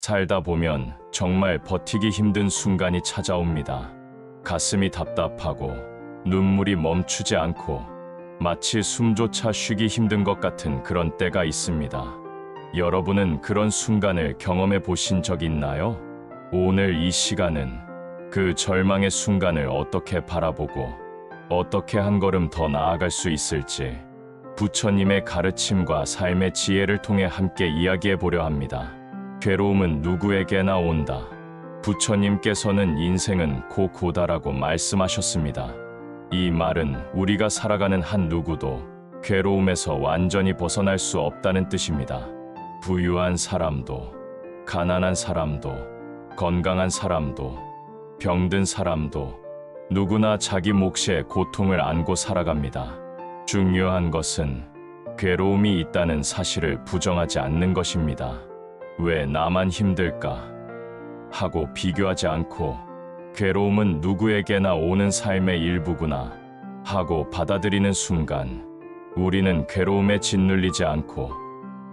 살다 보면 정말 버티기 힘든 순간이 찾아옵니다. 가슴이 답답하고 눈물이 멈추지 않고 마치 숨조차 쉬기 힘든 것 같은 그런 때가 있습니다. 여러분은 그런 순간을 경험해 보신 적 있나요? 오늘 이 시간은 그 절망의 순간을 어떻게 바라보고 어떻게 한 걸음 더 나아갈 수 있을지 부처님의 가르침과 삶의 지혜를 통해 함께 이야기해 보려 합니다. 괴로움은 누구에게나 온다. 부처님께서는 인생은 고고다라고 말씀하셨습니다. 이 말은 우리가 살아가는 한 누구도 괴로움에서 완전히 벗어날 수 없다는 뜻입니다. 부유한 사람도, 가난한 사람도, 건강한 사람도, 병든 사람도 누구나 자기 몫의 고통을 안고 살아갑니다. 중요한 것은 괴로움이 있다는 사실을 부정하지 않는 것입니다. 왜 나만 힘들까? 하고 비교하지 않고 괴로움은 누구에게나 오는 삶의 일부구나 하고 받아들이는 순간 우리는 괴로움에 짓눌리지 않고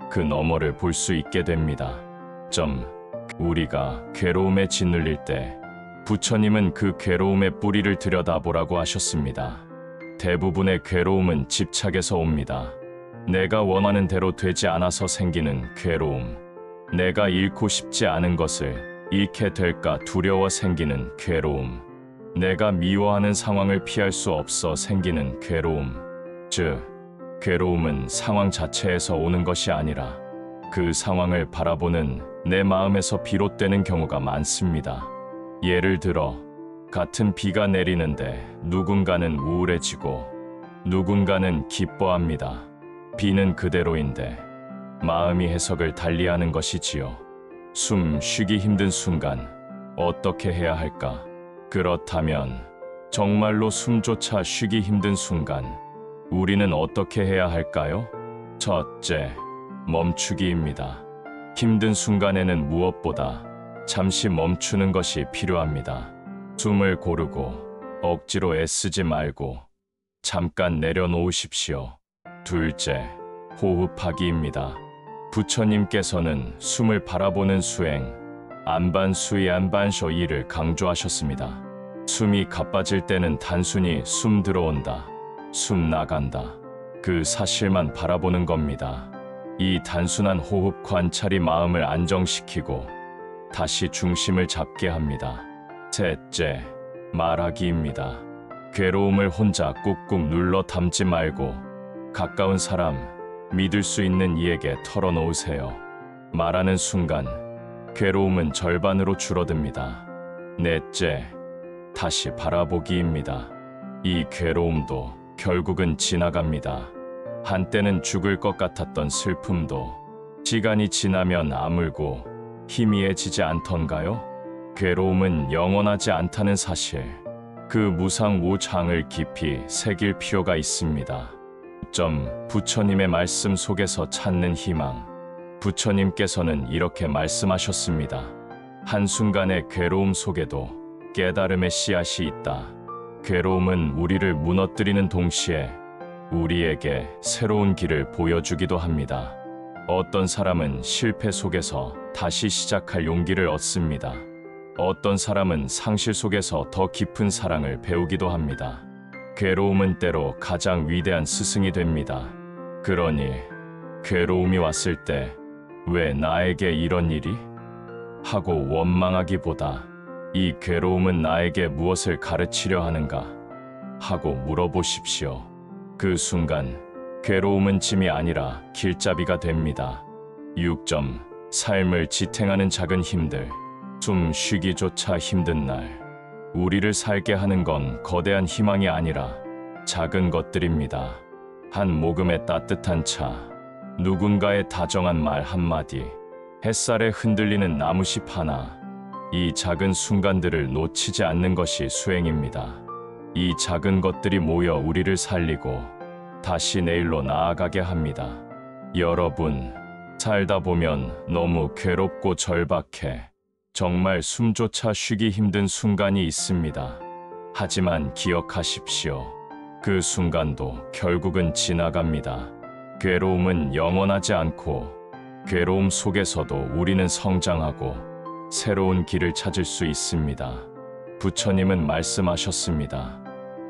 그 너머를 볼 수 있게 됩니다. 우리가 괴로움에 짓눌릴 때 부처님은 그 괴로움의 뿌리를 들여다보라고 하셨습니다. 대부분의 괴로움은 집착에서 옵니다. 내가 원하는 대로 되지 않아서 생기는 괴로움, 내가 잃고 싶지 않은 것을 잃게 될까 두려워 생기는 괴로움, 내가 미워하는 상황을 피할 수 없어 생기는 괴로움. 즉, 괴로움은 상황 자체에서 오는 것이 아니라 그 상황을 바라보는 내 마음에서 비롯되는 경우가 많습니다. 예를 들어 같은 비가 내리는데 누군가는 우울해지고 누군가는 기뻐합니다. 비는 그대로인데 마음이 해석을 달리하는 것이지요. 숨 쉬기 힘든 순간 어떻게 해야 할까? 그렇다면 정말로 숨조차 쉬기 힘든 순간 우리는 어떻게 해야 할까요? 첫째, 멈추기입니다. 힘든 순간에는 무엇보다 잠시 멈추는 것이 필요합니다. 숨을 고르고 억지로 애쓰지 말고 잠깐 내려놓으십시오. 둘째, 호흡하기입니다. 부처님께서는 숨을 바라보는 수행, 안반수이 안반쇼이를 강조하셨습니다. 숨이 가빠질 때는 단순히 숨 들어온다, 숨 나간다, 그 사실만 바라보는 겁니다. 이 단순한 호흡 관찰이 마음을 안정시키고 다시 중심을 잡게 합니다. 셋째, 말하기입니다. 괴로움을 혼자 꾹꾹 눌러 담지 말고 가까운 사람, 믿을 수 있는 이에게 털어놓으세요. 말하는 순간 괴로움은 절반으로 줄어듭니다. 넷째, 다시 바라보기입니다. 이 괴로움도 결국은 지나갑니다. 한때는 죽을 것 같았던 슬픔도 시간이 지나면 아물고 희미해지지 않던가요? 괴로움은 영원하지 않다는 사실, 그 무상무장을 깊이 새길 필요가 있습니다. 부처님의 말씀 속에서 찾는 희망. 부처님께서는 이렇게 말씀하셨습니다. 한순간의 괴로움 속에도 깨달음의 씨앗이 있다. 괴로움은 우리를 무너뜨리는 동시에 우리에게 새로운 길을 보여주기도 합니다. 어떤 사람은 실패 속에서 다시 시작할 용기를 얻습니다. 어떤 사람은 상실 속에서 더 깊은 사랑을 배우기도 합니다. 괴로움은 때로 가장 위대한 스승이 됩니다. 그러니 괴로움이 왔을 때 왜 나에게 이런 일이? 하고 원망하기보다 이 괴로움은 나에게 무엇을 가르치려 하는가? 하고 물어보십시오. 그 순간 괴로움은 짐이 아니라 길잡이가 됩니다. 6. 삶을 지탱하는 작은 힘들. 숨 쉬기조차 힘든 날 우리를 살게 하는 건 거대한 희망이 아니라 작은 것들입니다. 한 모금의 따뜻한 차, 누군가의 다정한 말 한마디, 햇살에 흔들리는 나무잎 하나, 이 작은 순간들을 놓치지 않는 것이 수행입니다. 이 작은 것들이 모여 우리를 살리고 다시 내일로 나아가게 합니다. 여러분, 살다 보면 너무 괴롭고 절박해 정말 숨조차 쉬기 힘든 순간이 있습니다. 하지만 기억하십시오. 그 순간도 결국은 지나갑니다. 괴로움은 영원하지 않고 괴로움 속에서도 우리는 성장하고 새로운 길을 찾을 수 있습니다. 부처님은 말씀하셨습니다.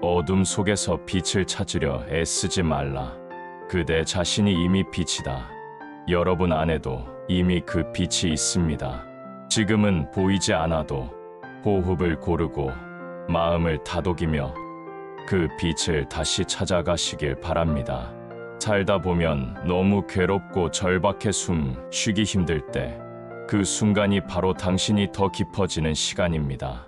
어둠 속에서 빛을 찾으려 애쓰지 말라. 그대 자신이 이미 빛이다. 여러분 안에도 이미 그 빛이 있습니다. 지금은 보이지 않아도 호흡을 고르고 마음을 다독이며 그 빛을 다시 찾아가시길 바랍니다. 살다 보면 너무 괴롭고 절박해 숨 쉬기 힘들 때 그 순간이 바로 당신이 더 깊어지는 시간입니다.